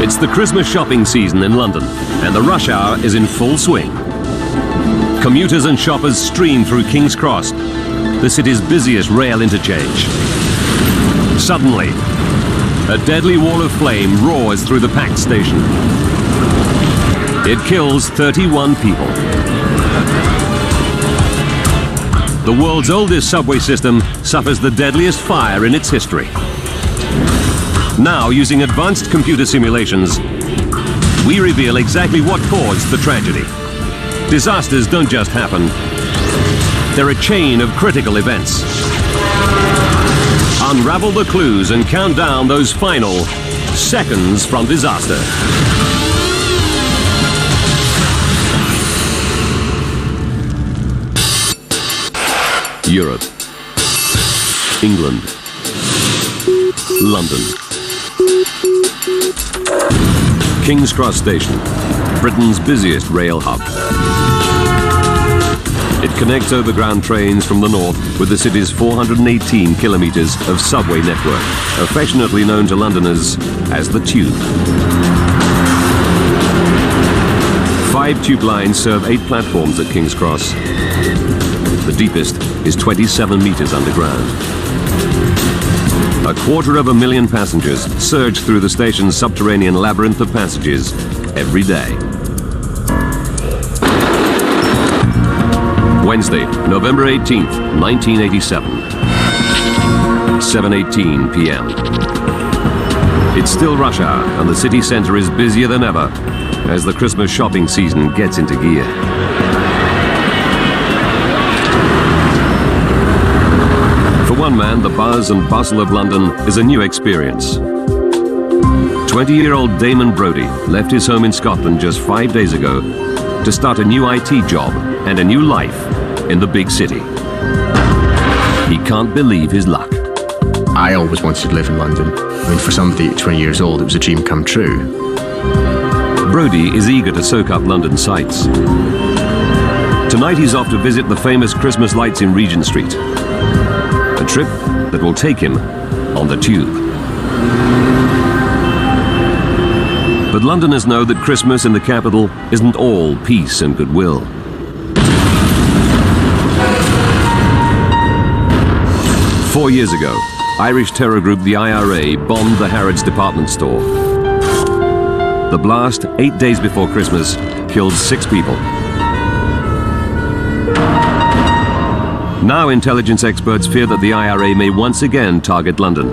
It's the Christmas shopping season in London, and the rush hour is in full swing. Commuters and shoppers stream through King's Cross, the city's busiest rail interchange. Suddenly, a deadly wall of flame roars through the packed station. It kills 31 people. The world's oldest subway system suffers the deadliest fire in its history. Now, using advanced computer simulations, we reveal exactly what caused the tragedy. Disasters don't just happen. They're a chain of critical events. Unravel the clues and count down those final seconds from disaster. Europe, England, London. King's Cross Station, Britain's busiest rail hub. It connects overground trains from the north with the city's 418 kilometres of subway network, affectionately known to Londoners as the Tube. 5 tube lines serve 8 platforms at King's Cross. The deepest is 27 metres underground. 250,000 passengers surge through the station's subterranean labyrinth of passages every day. Wednesday, November 18th, 1987, 7:18 p.m. It's still rush hour and the city centre is busier than ever as the Christmas shopping season gets into gear. For one man, the buzz and bustle of London is a new experience. 20-year-old Damon Brodie left his home in Scotland just 5 days ago to start a new IT job and a new life in the big city. He can't believe his luck. I always wanted to live in London. I mean, for somebody at 20 years old, it was a dream come true. Brodie is eager to soak up London sights. Tonight he's off to visit the famous Christmas lights in Regent Street. A trip that will take him on the Tube. But Londoners know that Christmas in the capital isn't all peace and goodwill. 4 years ago, Irish terror group the IRA bombed the Harrods department store. The blast, 8 days before Christmas, killed 6 people. Now intelligence experts fear that the IRA may once again target London.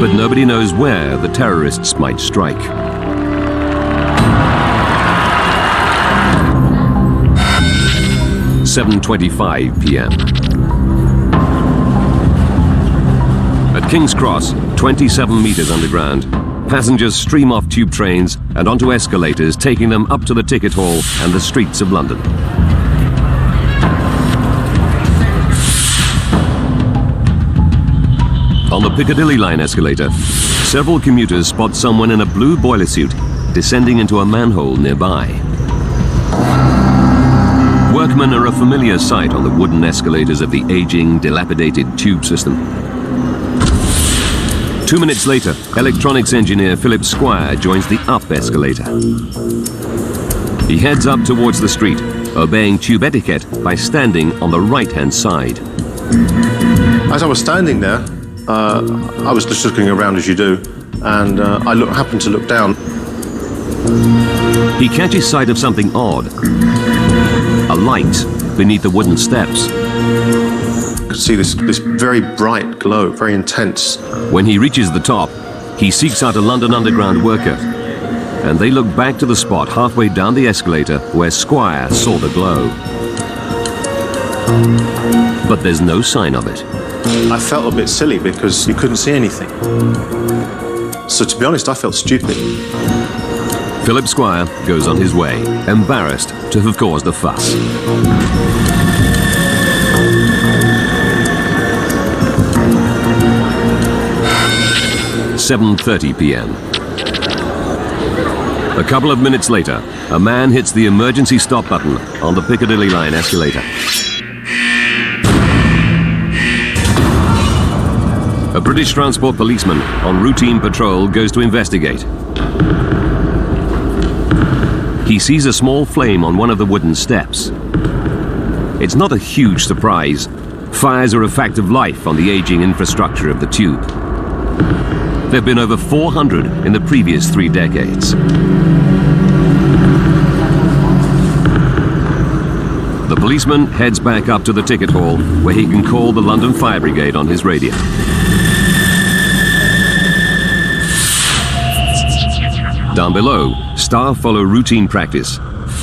But nobody knows where the terrorists might strike. (7:25 p.m.) At King's Cross, 27 metres underground, passengers stream off tube trains and onto escalators, taking them up to the ticket hall and the streets of London. On the Piccadilly line escalator, several commuters spot someone in a blue boiler suit descending into a manhole nearby. Workmen are a familiar sight on the wooden escalators of the aging, dilapidated tube system. 2 minutes later, electronics engineer Philip Squire joins the up escalator. He heads up towards the street, obeying tube etiquette by standing on the right-hand side. As I was standing there, I was just looking around as you do, and I happened to look down. He catches sight of something odd. A light beneath the wooden steps. I could see this very bright glow, very intense. When he reaches the top, he seeks out a London Underground worker, and they look back to the spot halfway down the escalator where Squire saw the glow. But there's no sign of it. I felt a bit silly because you couldn't see anything. So to be honest, I felt stupid. Philip Squire goes on his way, embarrassed to have caused a fuss. (7:30 p.m.) A couple of minutes later, a man hits the emergency stop button on the Piccadilly line escalator. A British transport policeman on routine patrol goes to investigate. He sees a small flame on one of the wooden steps. It's not a huge surprise. Fires are a fact of life on the aging infrastructure of the tube. There have been over 400 in the previous 3 decades. The policeman heads back up to the ticket hall where he can call the London Fire Brigade on his radio. Down below, staff follow routine practice,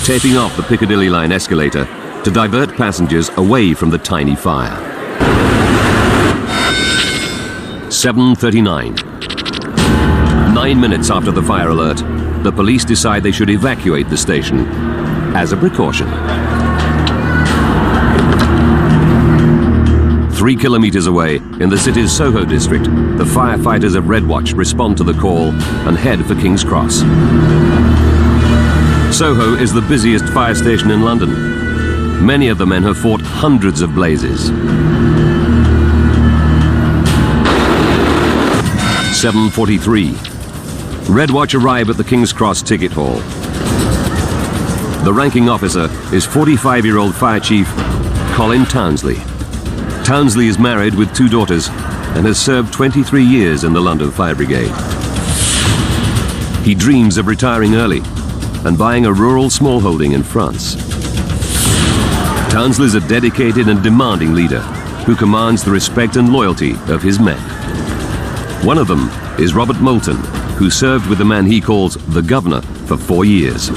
taping off the Piccadilly line escalator to divert passengers away from the tiny fire. 7:39. 9 minutes after the fire alert, the police decide they should evacuate the station as a precaution. 3 kilometers away, in the city's Soho district, the firefighters of Red Watch respond to the call and head for King's Cross. Soho is the busiest fire station in London. Many of the men have fought hundreds of blazes. 7:43. Red Watch arrive at the King's Cross ticket hall. The ranking officer is 45-year-old Fire Chief Colin Townsley. Townsley is married with 2 daughters and has served 23 years in the London Fire Brigade. He dreams of retiring early and buying a rural smallholding in France. Townsley is a dedicated and demanding leader who commands the respect and loyalty of his men. One of them is Robert Moulton, who served with the man he calls the Governor for 4 years.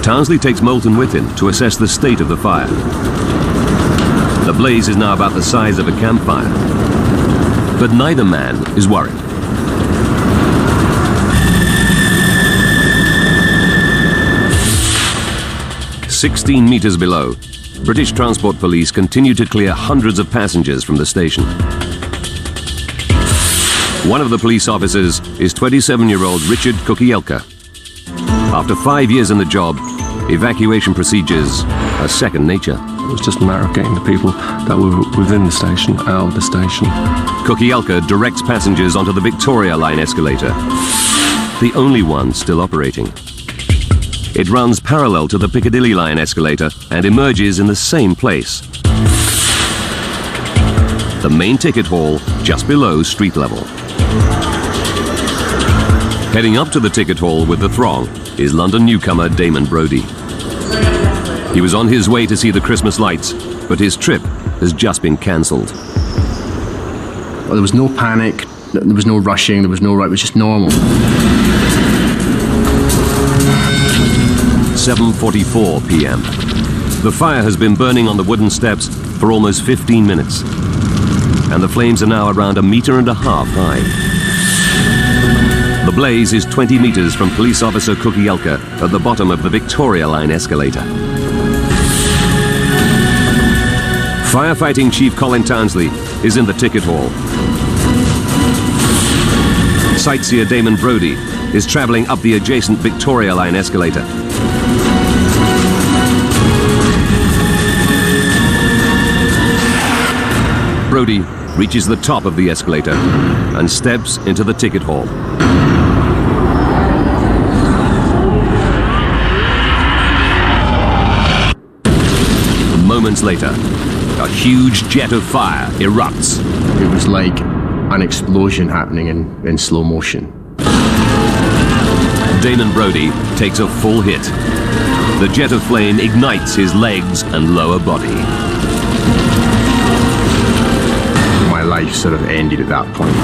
Townsley takes Moulton with him to assess the state of the fire. The blaze is now about the size of a campfire, but neither man is worried. "16 meters below, British Transport Police continue to clear hundreds of passengers from the station. One of the police officers is 27-year-old Richard Kukielka. After 5 years in the job, evacuation procedures are second nature. It was just a matter of getting the people that were within the station out of the station. Kukielka directs passengers onto the Victoria Line escalator, the only one still operating. It runs parallel to the Piccadilly Line escalator and emerges in the same place. The main ticket hall just below street level. Heading up to the ticket hall with the throng is London newcomer Damon Brodie. He was on his way to see the Christmas lights, but his trip has just been cancelled. Well, there was no panic, there was no rushing, there was no, it was just normal. 7:44 p.m. The fire has been burning on the wooden steps for almost 15 minutes, and the flames are now around 1.5 meters high. The blaze is 20 meters from police officer Kukielka at the bottom of the Victoria Line escalator. Firefighting Chief Colin Townsley is in the ticket hall. Sightseer Damon Brodie is travelling up the adjacent Victoria Line escalator. Brodie reaches the top of the escalator and steps into the ticket hall. Moments later, a huge jet of fire erupts. It was like an explosion happening in slow motion. Damon Brodie takes a full hit. The jet of flame ignites his legs and lower body. My life sort of ended at that point.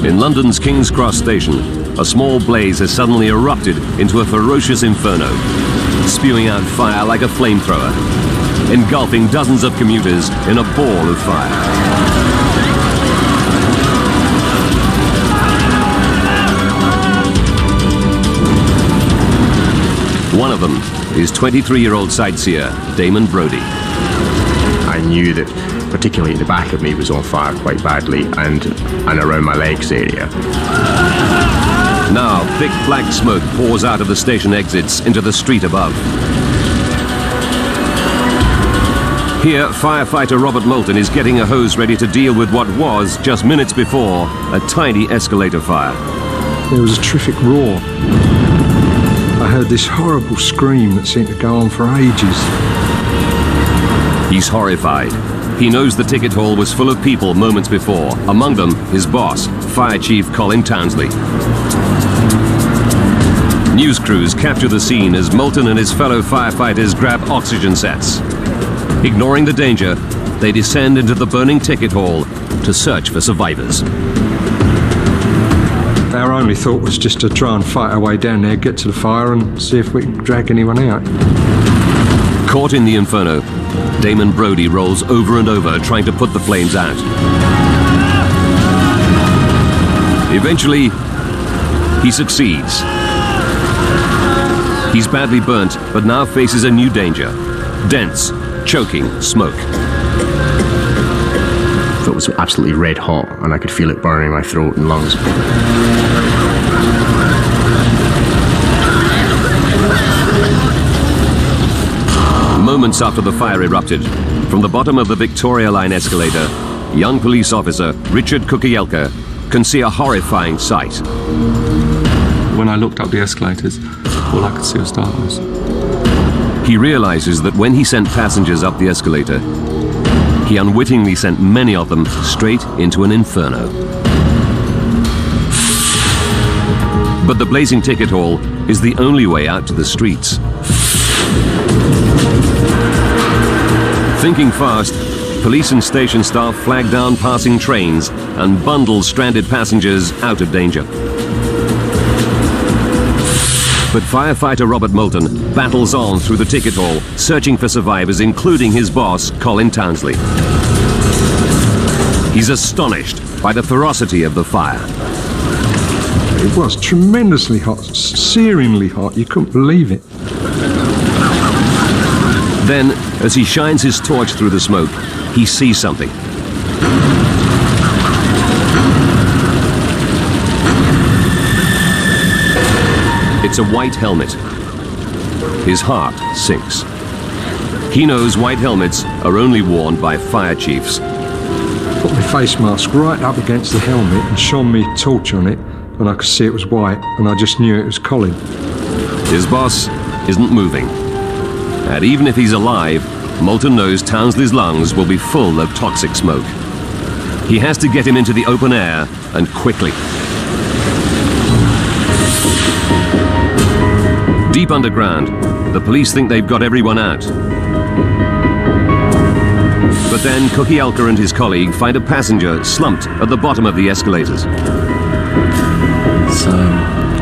In London's King's Cross station, a small blaze has suddenly erupted into a ferocious inferno, spewing out fire like a flamethrower, engulfing dozens of commuters in a ball of fire. One of them is 23-year-old sightseer Damon Brodie. I knew that particularly the back of me was on fire quite badly and around my legs area. Now, thick black smoke pours out of the station exits into the street above. Here, firefighter Robert Moulton is getting a hose ready to deal with what was, just minutes before, a tiny escalator fire. There was a terrific roar. I heard this horrible scream that seemed to go on for ages. He's horrified. He knows the ticket hall was full of people moments before, among them his boss, Fire Chief Colin Townsley. News crews capture the scene as Moulton and his fellow firefighters grab oxygen sets. Ignoring the danger, they descend into the burning ticket hall to search for survivors. Our only thought was just to try and fight our way down there, get to the fire and see if we can drag anyone out. Caught in the inferno, Damon Brodie rolls over and over trying to put the flames out. Eventually, he succeeds. He's badly burnt, but now faces a new danger. Dense, choking smoke. It was absolutely red hot, and I could feel it burning my throat and lungs. Moments after the fire erupted, from the bottom of the Victoria Line escalator, young police officer Richard Kukielka can see a horrifying sight. When I looked up the escalators, all I could see was darkness. He realizes that when he sent passengers up the escalator, he unwittingly sent many of them straight into an inferno. But the blazing ticket hall is the only way out to the streets. Thinking fast, police and station staff flag down passing trains and bundle stranded passengers out of danger. But firefighter Robert Moulton battles on through the ticket hall, searching for survivors, including his boss, Colin Townsley. He's astonished by the ferocity of the fire. It was tremendously hot, searingly hot. You couldn't believe it. Then, as he shines his torch through the smoke, he sees something. It's a white helmet. His heart sinks. He knows white helmets are only worn by fire chiefs. Put my face mask right up against the helmet and shone me a torch on it, and I could see it was white, and I just knew it was Colin. His boss isn't moving. And even if he's alive, Moulton knows Townsley's lungs will be full of toxic smoke. He has to get him into the open air, and quickly. Deep underground, the police think they've got everyone out. But then Kukielka and his colleague find a passenger slumped at the bottom of the escalators. His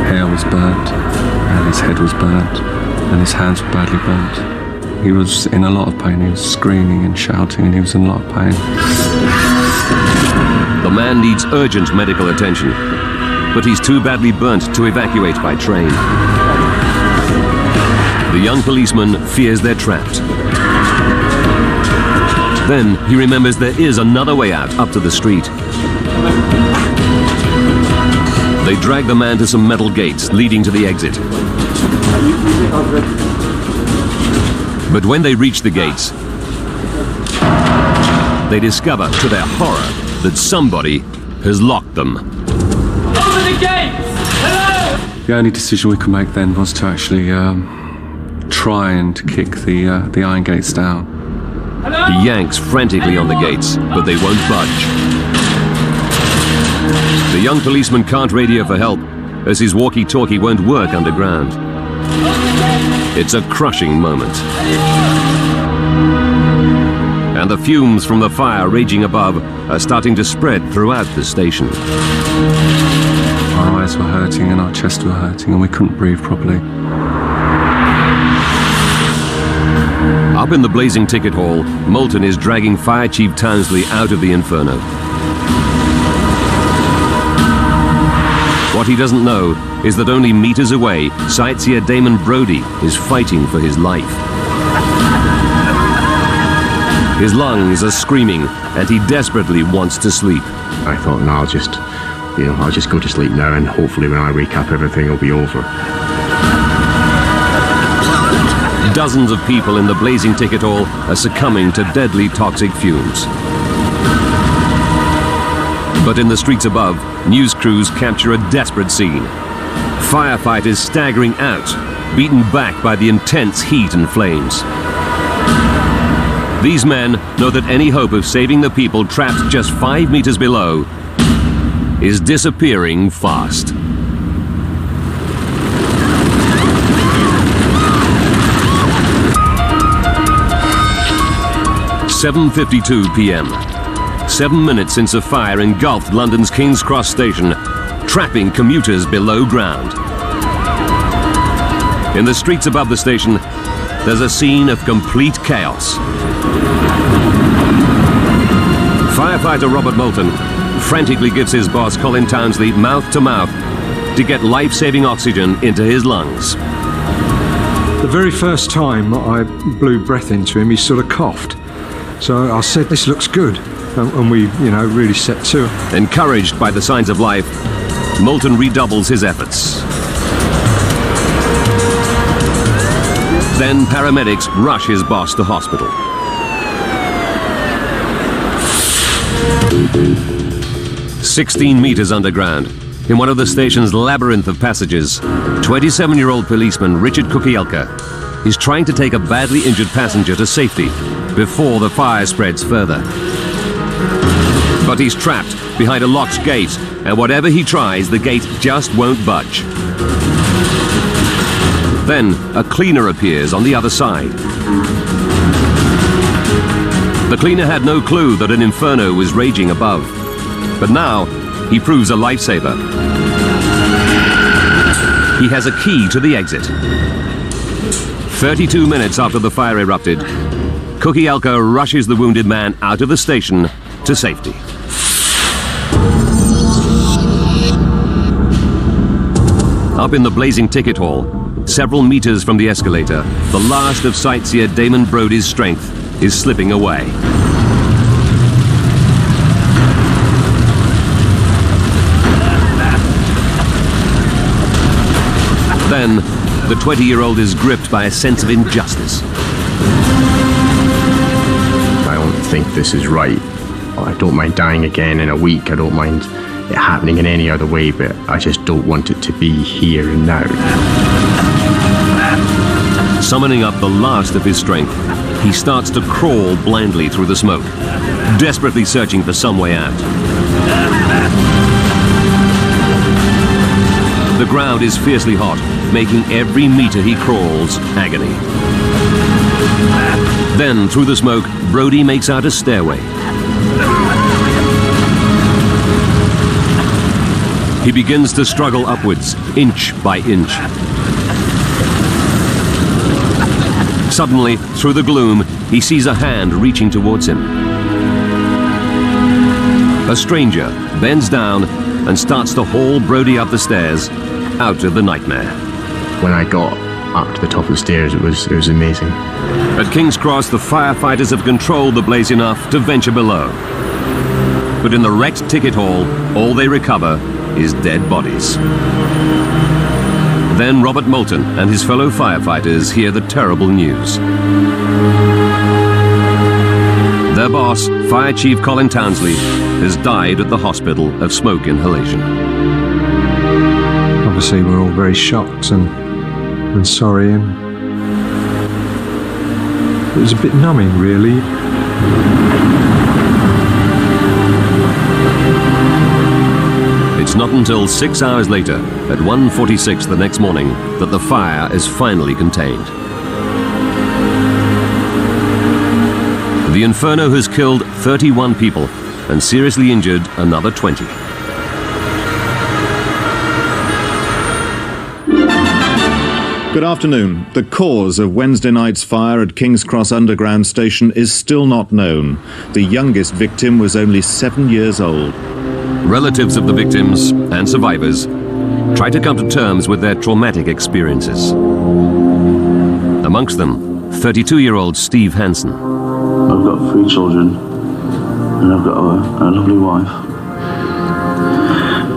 hair was burnt, and his head was burnt, and his hands were badly burnt. He was in a lot of pain. He was screaming and shouting, and he was in a lot of pain. The man needs urgent medical attention, but he's too badly burnt to evacuate by train. The young policeman fears they're trapped. Then he remembers there is another way out up to the street. They drag the man to some metal gates leading to the exit. But when they reach the gates, they discover, to their horror, that somebody has locked them. Open the gates! Hello! The only decision we could make then was to actually try and kick the iron gates down. He yanks frantically on the gates, but they won't budge. The young policeman can't radio for help, as his walkie-talkie won't work underground. It's a crushing moment. And the fumes from the fire raging above are starting to spread throughout the station. Our eyes were hurting and our chests were hurting and we couldn't breathe properly. Up in the blazing ticket hall, Moulton is dragging Fire Chief Townsley out of the inferno. What he doesn't know is that only meters away, sightseer Damon Brodie is fighting for his life. His lungs are screaming, and he desperately wants to sleep. I thought, no, I'll just go to sleep now, and hopefully when I wake up, everything will be over. Dozens of people in the blazing ticket hall are succumbing to deadly toxic fumes. But in the streets above, news crews capture a desperate scene. Firefighters staggering out, beaten back by the intense heat and flames. These men know that any hope of saving the people trapped just 5 meters below is disappearing fast. "7:52 p.m. 7 minutes since a fire engulfed London's King's Cross station, trapping commuters below ground. In the streets above the station, there's a scene of complete chaos. Firefighter Robert Moulton frantically gives his boss Colin Townsley mouth-to-mouth to get life-saving oxygen into his lungs. The very first time I blew breath into him, he sort of coughed. So I said, "This looks good." And we, really set to. Encouraged by the signs of life, Moulton redoubles his efforts. Then paramedics rush his boss to hospital. "16 meters underground, in one of the station's labyrinth of passages, 27-year-old policeman Richard Kukielka is trying to take a badly injured passenger to safety before the fire spreads further. But he's trapped behind a locked gate, and whatever he tries, the gate just won't budge. Then a cleaner appears on the other side. The cleaner had no clue that an inferno was raging above, but now he proves a lifesaver. He has a key to the exit. 32 minutes after the fire erupted, Kukielka rushes the wounded man out of the station to safety. Up in the blazing ticket hall, several meters from the escalator, the last of sightseer Damon Brodie's strength is slipping away. Then, the 20-year-old is gripped by a sense of injustice. I don't think this is right. I don't mind dying again in a week. I don't mind it happening in any other way, but I just don't want it to be here and now. Summoning up the last of his strength, he starts to crawl blindly through the smoke, desperately searching for some way out. The ground is fiercely hot, making every meter he crawls agony. Then, through the smoke, Brodie makes out a stairway. He begins to struggle upwards, inch by inch. Suddenly, through the gloom, he sees a hand reaching towards him. A stranger bends down and starts to haul Brodie up the stairs, out of the nightmare. When I got up to the top of the stairs, it was amazing. At King's Cross, the firefighters have controlled the blaze enough to venture below. But in the wrecked ticket hall, all they recover is dead bodies. Then Robert Moulton and his fellow firefighters hear the terrible news. Their boss, Fire Chief Colin Townsley, has died at the hospital of smoke inhalation. Obviously, we're all very shocked and sorry, and it was a bit numbing, really. It's not until 6 hours later, at 1:46 the next morning, that the fire is finally contained. The inferno has killed 31 people and seriously injured another 20. Good afternoon. The cause of Wednesday night's fire at King's Cross Underground Station is still not known. The youngest victim was only 7 years old. Relatives of the victims and survivors try to come to terms with their traumatic experiences. Amongst them, 32-year-old Steve Hansen. I've got 3 children, and I've got a lovely wife.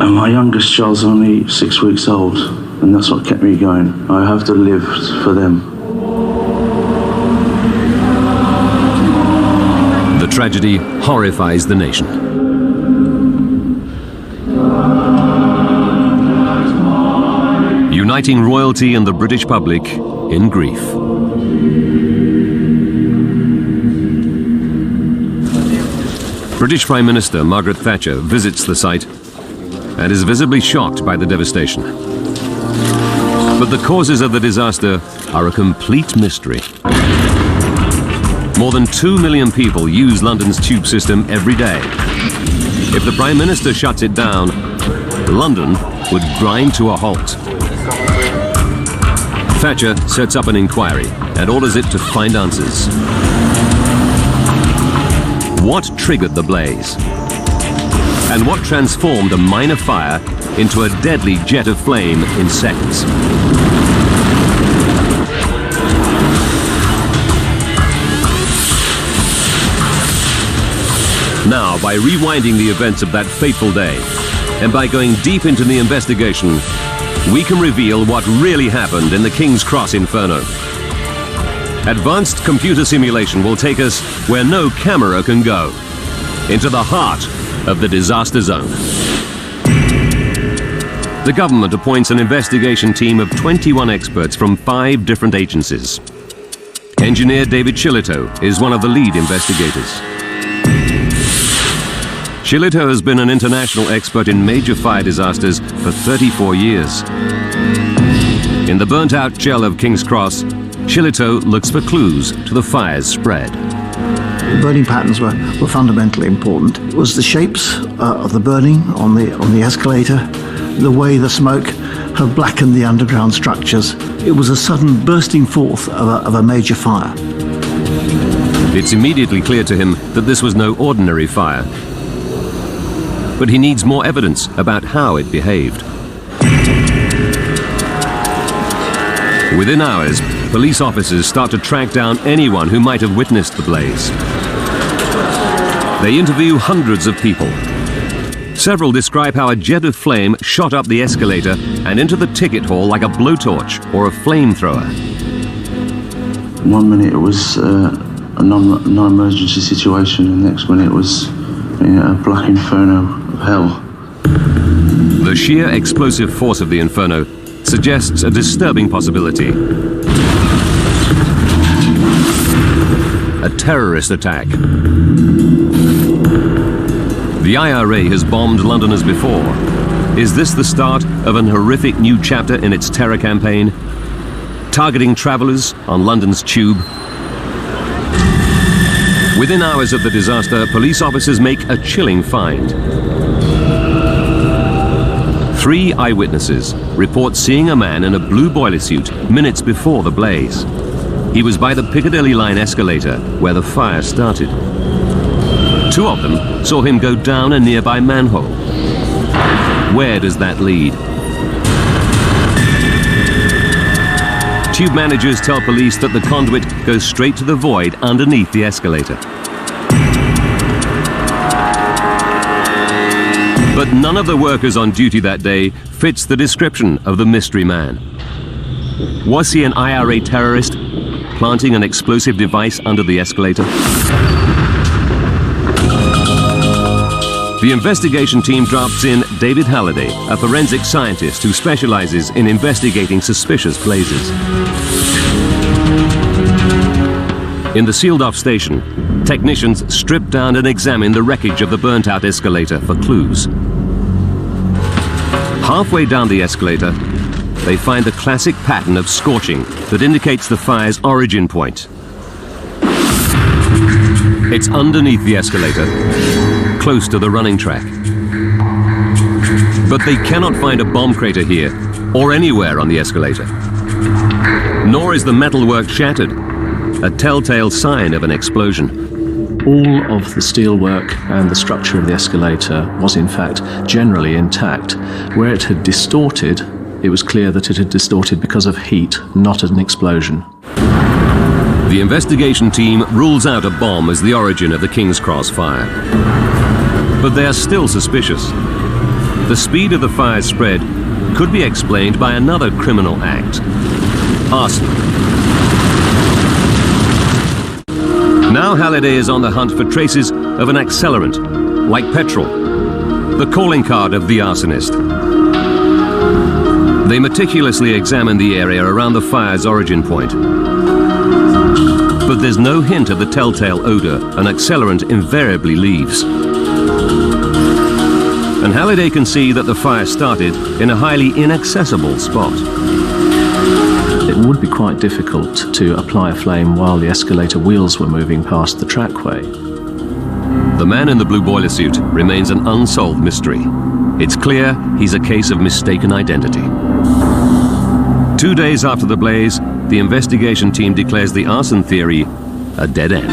And my youngest child's only 6 weeks old, and that's what kept me going. I have to live for them. tragedy horrifies the nation. Uniting royalty and the British public in grief. British Prime Minister Margaret Thatcher visits the site and is visibly shocked by the devastation. But the causes of the disaster are a complete mystery. More than 2 million people use London's tube system every day. If the Prime Minister shuts it down, London would grind to a halt. Thatcher sets up an inquiry and orders it to find answers. What triggered the blaze? And what transformed a minor fire into a deadly jet of flame in seconds? Now, by rewinding the events of that fateful day, and by going deep into the investigation, we can reveal what really happened in the King's Cross Inferno. Advanced computer simulation will take us where no camera can go, into the heart of the disaster zone. The government appoints an investigation team of 21 experts from 5 different agencies. Engineer David Shillito is one of the lead investigators. Shillito has been an international expert in major fire disasters for 34 years. In the burnt-out shell of King's Cross, Shillito looks for clues to the fire's spread. The burning patterns were fundamentally important. It was the shapes of the burning on the escalator, the way the smoke had blackened the underground structures. It was a sudden bursting forth of a major fire. It's immediately clear to him that this was no ordinary fire. But he needs more evidence about how it behaved. Within hours, police officers start to track down anyone who might have witnessed the blaze. They interview hundreds of people. Several describe how a jet of flame shot up the escalator and into the ticket hall like a blowtorch or a flamethrower. 1 minute it was a non-emergency situation, and the next minute it was a black inferno of hell. The sheer explosive force of the inferno suggests a disturbing possibility. A terrorist attack. The IRA has bombed Londoners before. Is this the start of an horrific new chapter in its terror campaign? Targeting travellers on London's tube? Within hours of the disaster, police officers make a chilling find. 3 eyewitnesses report seeing a man in a blue boiler suit minutes before the blaze. He was by the Piccadilly line escalator where the fire started. 2 of them saw him go down a nearby manhole. Where does that lead? Tube managers tell police that the conduit goes straight to the void underneath the escalator. But none of the workers on duty that day fits the description of the mystery man. Was he an IRA terrorist planting an explosive device under the escalator? The investigation team drafts in David Halliday, a forensic scientist who specializes in investigating suspicious blazes. In the sealed-off station, technicians strip down and examine the wreckage of the burnt-out escalator for clues. Halfway down the escalator, they find the classic pattern of scorching that indicates the fire's origin point. It's underneath the escalator, close to the running track. But they cannot find a bomb crater here, or anywhere on the escalator. Nor is the metalwork shattered, a telltale sign of an explosion. All of the steelwork and the structure of the escalator was in fact generally intact. Where it had distorted, it was clear that it had distorted because of heat, not an explosion. The investigation team rules out a bomb as the origin of the King's Cross fire. But they are still suspicious. The speed of the fire's spread could be explained by another criminal act: arson. Now Halliday is on the hunt for traces of an accelerant, like petrol, the calling card of the arsonist. They meticulously examine the area around the fire's origin point. But there's no hint of the telltale odor an accelerant invariably leaves. And Halliday can see that the fire started in a highly inaccessible spot. It would be quite difficult to apply a flame while the escalator wheels were moving past the trackway. The man in the blue boiler suit remains an unsolved mystery. It's clear he's a case of mistaken identity. 2 days after the blaze, the investigation team declares the arson theory a dead end.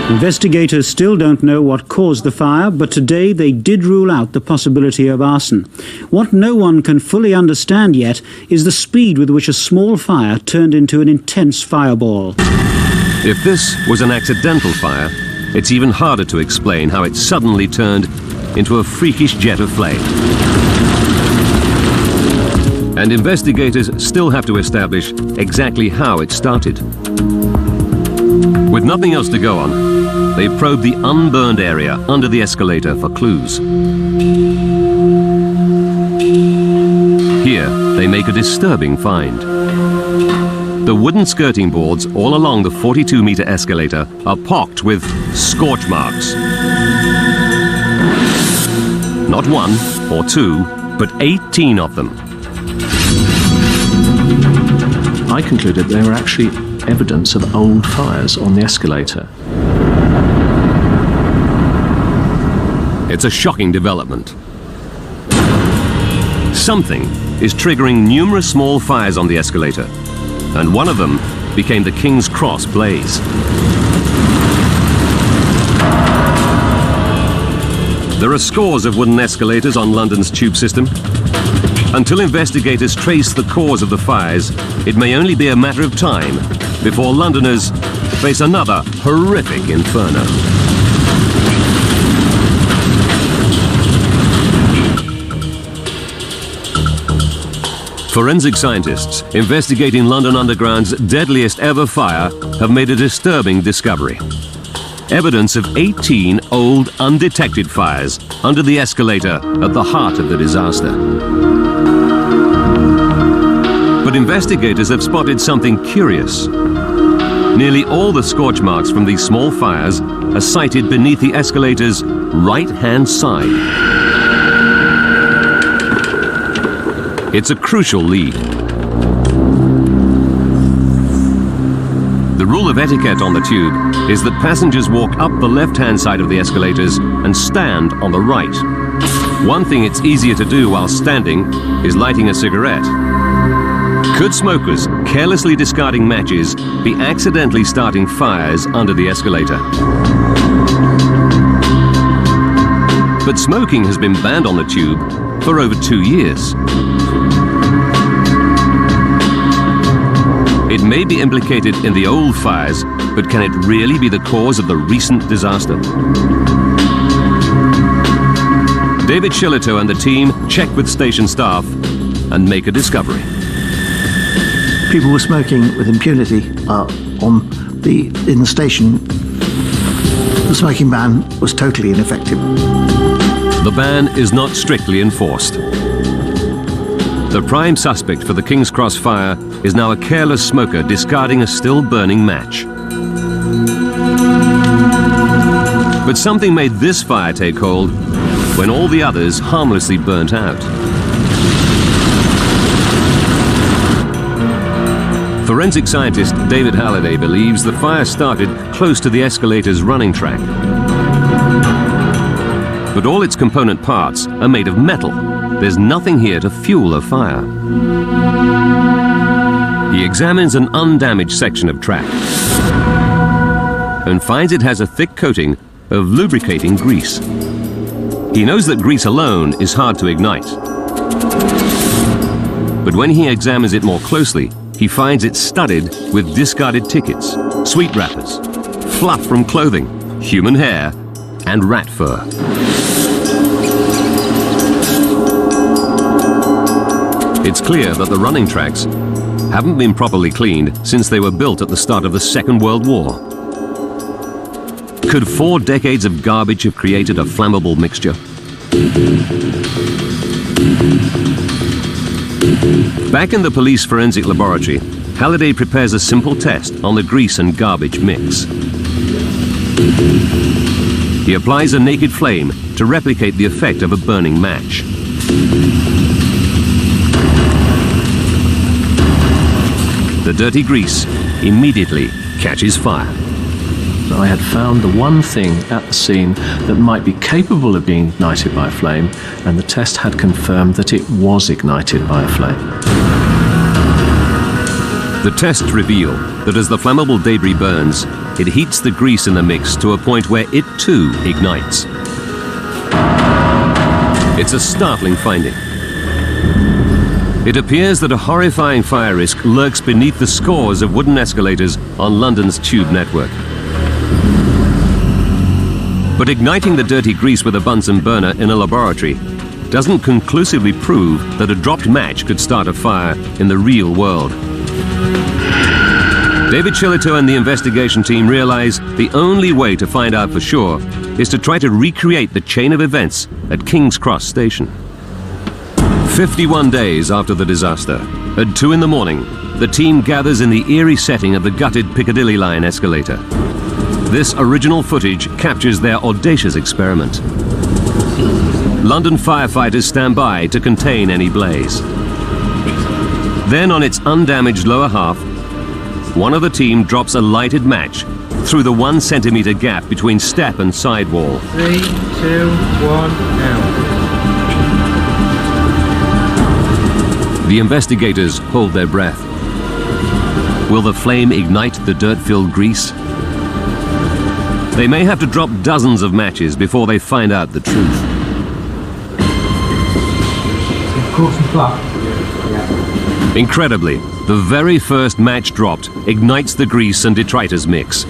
Investigators still don't know what caused the fire, but today they did rule out the possibility of arson. What no one can fully understand yet is the speed with which a small fire turned into an intense fireball. If this was an accidental fire, it's even harder to explain how it suddenly turned into a freakish jet of flame. And investigators still have to establish exactly how it started. With nothing else to go on, they probe the unburned area under the escalator for clues. Here, they make a disturbing find. The wooden skirting boards all along the 42-meter escalator are pocked with scorch marks. Not one or two, but 18 of them. I concluded they were actually evidence of old fires on the escalator. It's a shocking development. Something is triggering numerous small fires on the escalator, and one of them became the King's Cross blaze. There are scores of wooden escalators on London's tube system. Until investigators trace the cause of the fires, it may only be a matter of time before Londoners face another horrific inferno. Forensic scientists investigating London Underground's deadliest ever fire have made a disturbing discovery. Evidence of 18 old, undetected fires under the escalator at the heart of the disaster. But investigators have spotted something curious. Nearly all the scorch marks from these small fires are sited beneath the escalator's right-hand side. It's a crucial lead. The rule of etiquette on the tube is that passengers walk up the left-hand side of the escalators and stand on the right. One thing it's easier to do while standing is lighting a cigarette. Could smokers carelessly discarding matches be accidentally starting fires under the escalator? But smoking has been banned on the tube for over 2 years. It may be implicated in the old fires, but can it really be the cause of the recent disaster? David Shillito and the team check with station staff and make a discovery. People were smoking with impunity in the station. The smoking ban was totally ineffective. The ban is not strictly enforced. The prime suspect for the King's Cross fire is now a careless smoker discarding a still burning match. But something made this fire take hold when all the others harmlessly burnt out. Forensic scientist David Halliday believes the fire started close to the escalator's running track. But all its component parts are made of metal. There's nothing here to fuel a fire. He examines an undamaged section of track and finds it has a thick coating of lubricating grease. He knows that grease alone is hard to ignite. But when he examines it more closely, he finds it studded with discarded tickets, sweet wrappers, fluff from clothing, human hair, and rat fur. It's clear that the running tracks haven't been properly cleaned since they were built at the start of the Second World War. Could 4 decades of garbage have created a flammable mixture? Back in the police forensic laboratory, Halliday prepares a simple test on the grease and garbage mix. He applies a naked flame to replicate the effect of a burning match. The dirty grease immediately catches fire. I had found the one thing at the scene that might be capable of being ignited by a flame, and the test had confirmed that it was ignited by a flame. The tests reveal that as the flammable debris burns, it heats the grease in the mix to a point where it too ignites. It's a startling finding. It appears that a horrifying fire risk lurks beneath the scores of wooden escalators on London's tube network. But igniting the dirty grease with a Bunsen burner in a laboratory doesn't conclusively prove that a dropped match could start a fire in the real world. David Shillito and the investigation team realize the only way to find out for sure is to try to recreate the chain of events at King's Cross Station. 51 days after the disaster, at 2 in the morning, the team gathers in the eerie setting of the gutted Piccadilly line escalator. This original footage captures their audacious experiment. London firefighters stand by to contain any blaze. Then on its undamaged lower half, one of the team drops a lighted match through the 1 centimeter gap between step and sidewall. 3, 2, 1, now. The investigators hold their breath. Will the flame ignite the dirt-filled grease? They may have to drop dozens of matches before they find out the truth. Incredibly, the very first match dropped ignites the grease and detritus mix.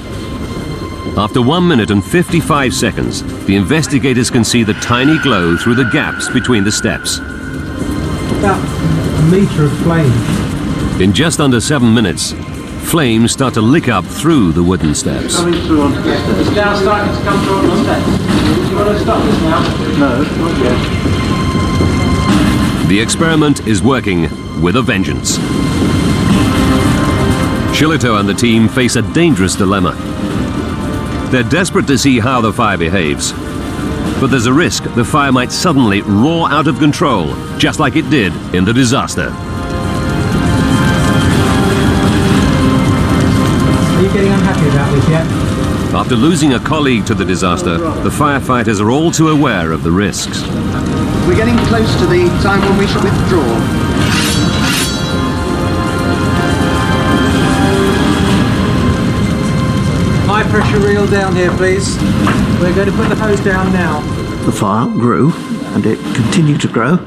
After 1 minute and 55 seconds, the investigators can see the tiny glow through the gaps between the steps. About a metre of flame. In just under 7 minutes, flames start to lick up through the wooden steps. Coming through onto the steps. It's now starting to come through on the steps. You want to stop this now? No, not yet. The experiment is working with a vengeance. Shillito and the team face a dangerous dilemma. They're desperate to see how the fire behaves. But there's a risk the fire might suddenly roar out of control, just like it did in the disaster. Are you getting unhappy about this yet? After losing a colleague to the disaster, the firefighters are all too aware of the risks. We're getting close to the time when we should withdraw. High pressure reel down here, please. We're going to put the hose down now. The fire grew, and it continued to grow,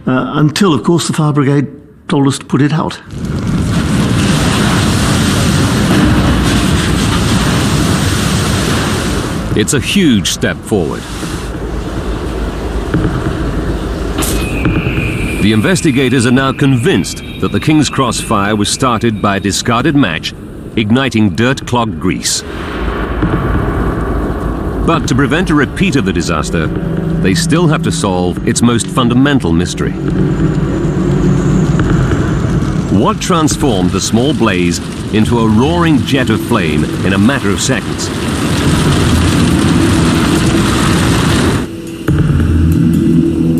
until, of course, the fire brigade told us to put it out. It's a huge step forward. The investigators are now convinced that the King's Cross fire was started by a discarded match igniting dirt-clogged grease. But to prevent a repeat of the disaster, they still have to solve its most fundamental mystery. What transformed the small blaze into a roaring jet of flame in a matter of seconds?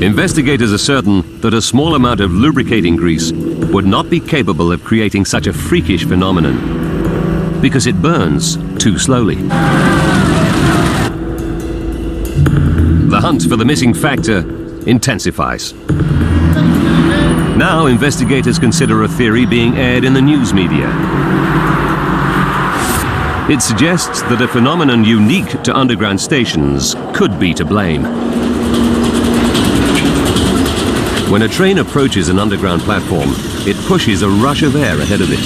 Investigators are certain that a small amount of lubricating grease would not be capable of creating such a freakish phenomenon, because it burns too slowly. The hunt for the missing factor intensifies. Now investigators consider a theory being aired in the news media. It suggests that a phenomenon unique to underground stations could be to blame. When a train approaches an underground platform, it pushes a rush of air ahead of it.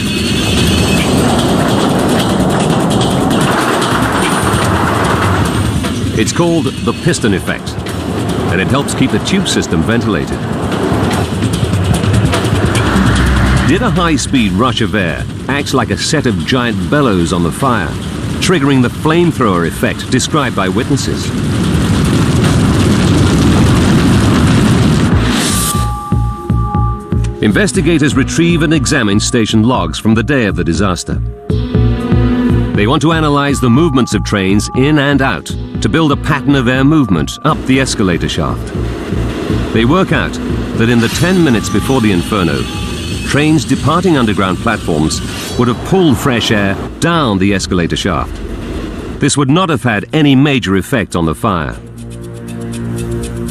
It's called the piston effect, and it helps keep the tube system ventilated. Did a high-speed rush of air act like a set of giant bellows on the fire, triggering the flamethrower effect described by witnesses. Investigators retrieve and examine station logs from the day of the disaster. They want to analyze the movements of trains in and out to build a pattern of air movement up the escalator shaft. They work out that in the 10 minutes before the inferno, trains departing underground platforms would have pulled fresh air down the escalator shaft. This would not have had any major effect on the fire.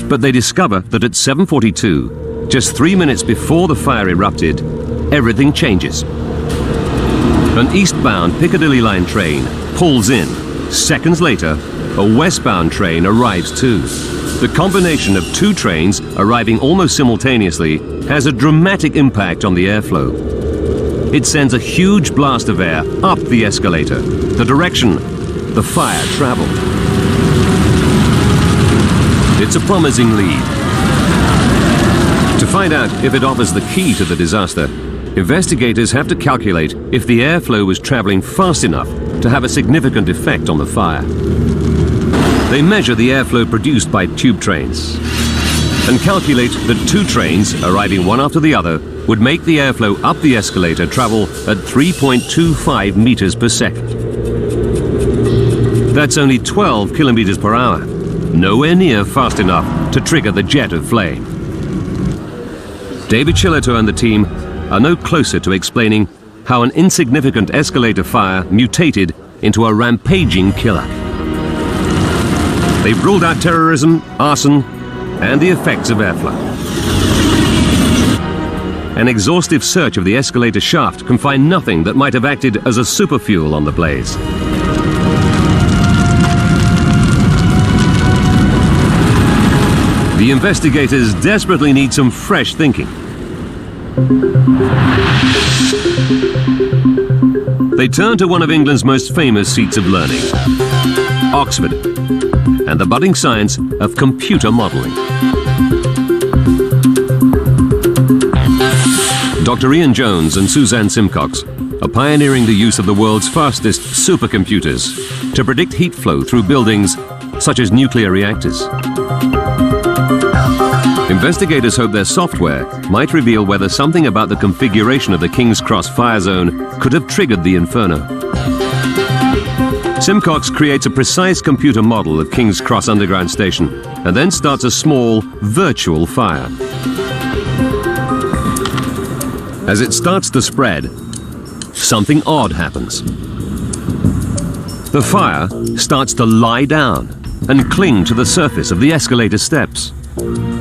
But they discover that at 7:42, just 3 minutes before the fire erupted, everything changes. An eastbound Piccadilly line train pulls in. Seconds later, a westbound train arrives too. The combination of two trains arriving almost simultaneously has a dramatic impact on the airflow. It sends a huge blast of air up the escalator, the direction the fire traveled. It's a promising lead. To find out if it offers the key to the disaster, investigators have to calculate if the airflow was traveling fast enough to have a significant effect on the fire. They measure the airflow produced by tube trains and calculate that two trains, arriving one after the other, would make the airflow up the escalator travel at 3.25 meters per second. That's only 12 kilometers per hour, nowhere near fast enough to trigger the jet of flame. David Shillito and the team are no closer to explaining how an insignificant escalator fire mutated into a rampaging killer. They've ruled out terrorism, arson, and the effects of airflow. An exhaustive search of the escalator shaft can find nothing that might have acted as a superfuel on the blaze. The investigators desperately need some fresh thinking. They turn to one of England's most famous seats of learning, Oxford, and the budding science of computer modelling. Dr. Ian Jones and Suzanne Simcox are pioneering the use of the world's fastest supercomputers to predict heat flow through buildings such as nuclear reactors. Investigators hope their software might reveal whether something about the configuration of the King's Cross fire zone could have triggered the inferno. Simcox creates a precise computer model of King's Cross Underground Station and then starts a small, virtual fire. As it starts to spread, something odd happens. The fire starts to lie down and cling to the surface of the escalator steps,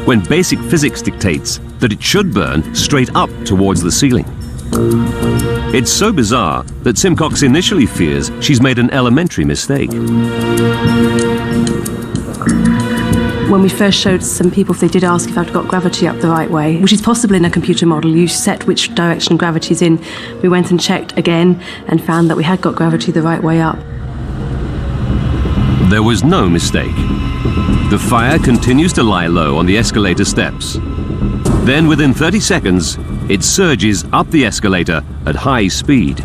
when basic physics dictates that it should burn straight up towards the ceiling. It's so bizarre that Simcox initially fears she's made an elementary mistake. When we first showed some people, if they did ask if I'd got gravity up the right way, which is possible in a computer model, you set which direction gravity's in. We went and checked again and found that we had got gravity the right way up. There was no mistake. The fire continues to lie low on the escalator steps. Then within 30 seconds, it surges up the escalator at high speed.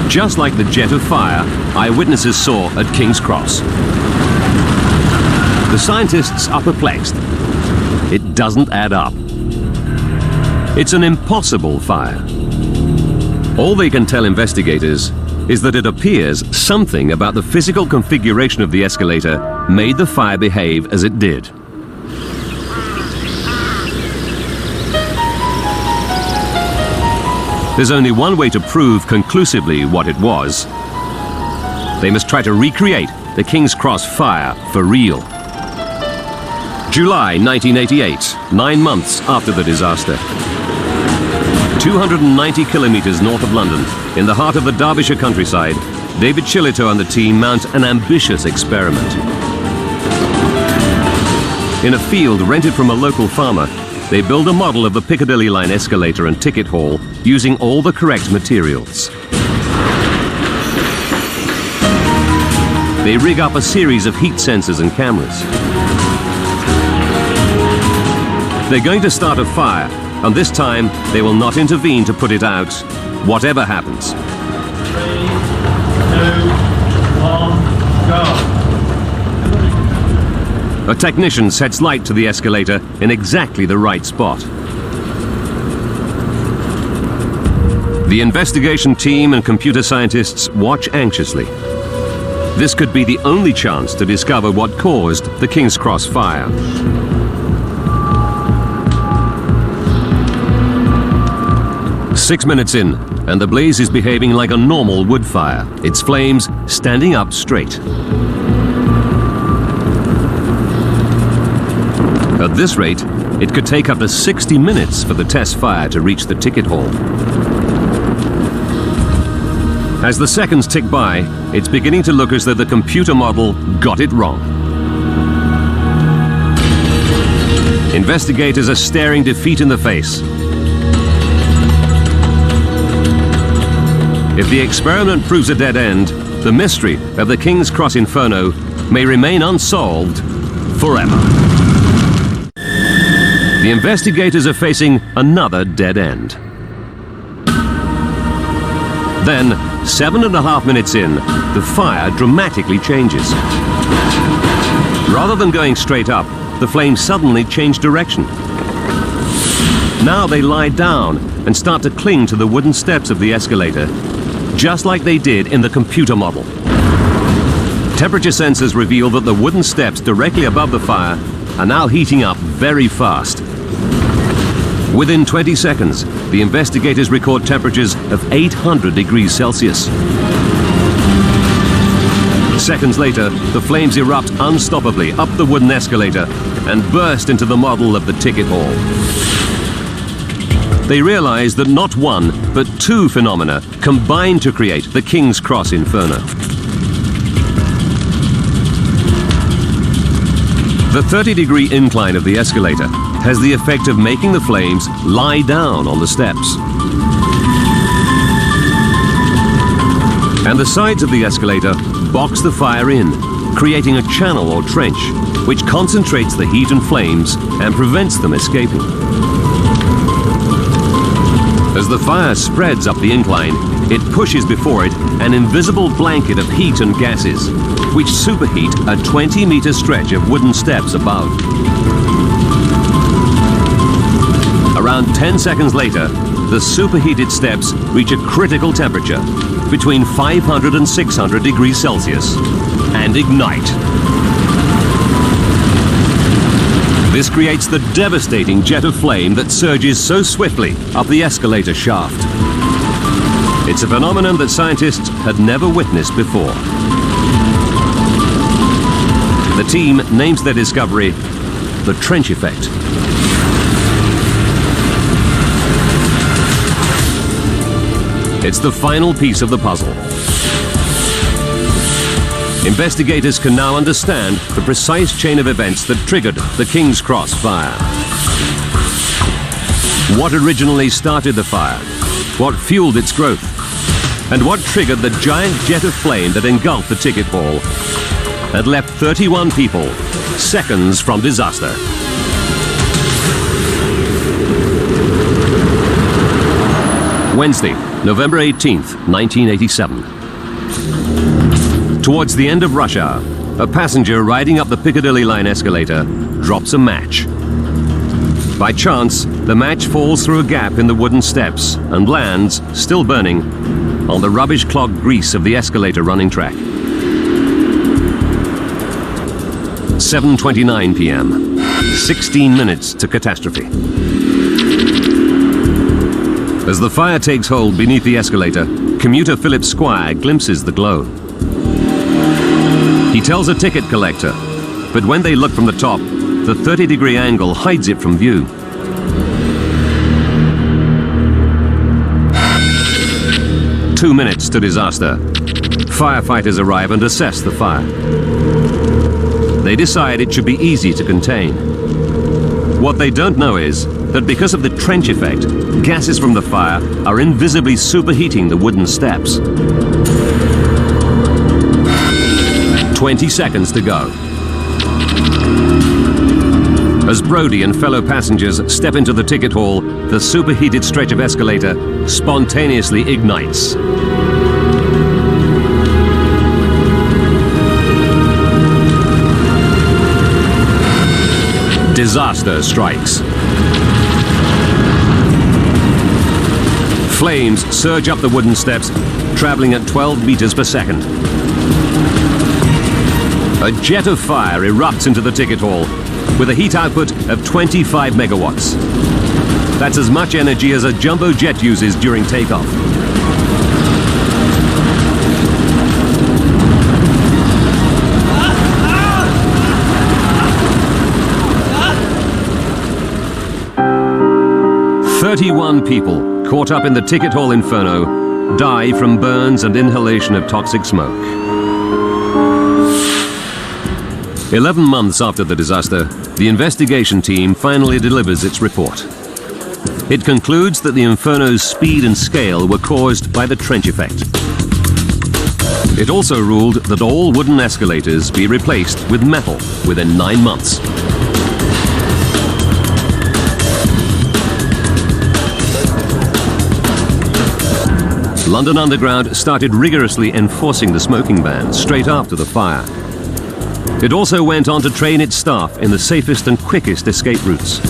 Just like the jet of fire eyewitnesses saw at King's Cross. The scientists are perplexed. It doesn't add up. It's an impossible fire. All they can tell investigators is that it appears something about the physical configuration of the escalator made the fire behave as it did. There's only one way to prove conclusively what it was. They must try to recreate the King's Cross fire for real. July 1988, 9 months after the disaster. 290 kilometers north of London, in the heart of the Derbyshire countryside, David Shillito and the team mount an ambitious experiment. In a field rented from a local farmer, they build a model of the Piccadilly line escalator and ticket hall using all the correct materials. They rig up a series of heat sensors and cameras. They're going to start a fire, and this time they will not intervene to put it out, whatever happens. 3, 2, A technician sets light to the escalator in exactly the right spot. The investigation team and computer scientists watch anxiously. This could be the only chance to discover what caused the King's Cross fire. "6 minutes in, and the blaze is behaving like a normal wood fire, its flames standing up straight. At this rate, it could take up to 60 minutes for the test fire to reach the ticket hall. As the seconds tick by, it's beginning to look as though the computer model got it wrong. Investigators are staring defeat in the face. If the experiment proves a dead end, the mystery of the King's Cross Inferno may remain unsolved forever. The investigators are facing another dead end. Then, 7.5 minutes in, the fire dramatically changes. Rather than going straight up, the flames suddenly change direction. Now they lie down and start to cling to the wooden steps of the escalator, just like they did in the computer model. Temperature sensors reveal that the wooden steps directly above the fire are now heating up very fast. Within 20 seconds, the investigators record temperatures of 800 degrees Celsius. Seconds later, the flames erupt unstoppably up the wooden escalator and burst into the model of the ticket hall. They realize that not one, but two phenomena combine to create the King's Cross Inferno. The 30-degree incline of the escalator has the effect of making the flames lie down on the steps. And the sides of the escalator box the fire in, creating a channel or trench, which concentrates the heat and flames and prevents them escaping. As the fire spreads up the incline, it pushes before it an invisible blanket of heat and gases, which superheat a 20-meter stretch of wooden steps above. Around 10 seconds later, the superheated steps reach a critical temperature between 500 and 600 degrees Celsius and ignite. This creates the devastating jet of flame that surges so swiftly up the escalator shaft. It's a phenomenon that scientists had never witnessed before. The team names their discovery the trench effect. It's the final piece of the puzzle. Investigators can now understand the precise chain of events that triggered the King's Cross fire. What originally started the fire? What fueled its growth? And what triggered the giant jet of flame that engulfed the ticket hall and left 31 people seconds from disaster? Wednesday, November 18th, 1987. Towards the end of rush hour, a passenger riding up the Piccadilly line escalator drops a match. By chance, the match falls through a gap in the wooden steps and lands, still burning, on the rubbish-clogged grease of the escalator running track. 7:29 p.m. 16 minutes to catastrophe. As the fire takes hold beneath the escalator, commuter Philip Squire glimpses the glow. He tells a ticket collector, but when they look from the top, the 30-degree angle hides it from view. Two minutes to disaster. Firefighters arrive and assess the fire. They decide it should be easy to contain. What they don't know is that because of the trench effect, gases from the fire are invisibly superheating the wooden steps. 20 seconds to go. As Brody and fellow passengers step into the ticket hall, the superheated stretch of escalator spontaneously ignites. Disaster strikes. Flames surge up the wooden steps, traveling at 12 meters per second. A jet of fire erupts into the ticket hall with a heat output of 25 megawatts. That's as much energy as a jumbo jet uses during takeoff. "31 people caught up in the ticket hall inferno die from burns and inhalation of toxic smoke." 11 months after the disaster, the investigation team finally delivers its report. It concludes that the inferno's speed and scale were caused by the trench effect. It also ruled that all wooden escalators be replaced with metal within 9 months. London Underground started rigorously enforcing the smoking ban straight after the fire. It also went on to train its staff in the safest and quickest escape routes.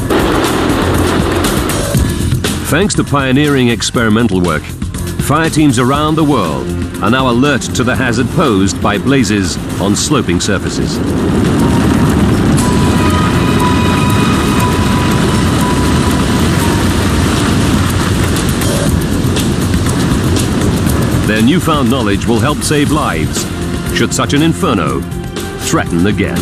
Thanks to pioneering experimental work, fire teams around the world are now alert to the hazard posed by blazes on sloping surfaces. Their newfound knowledge will help save lives should such an inferno threaten again.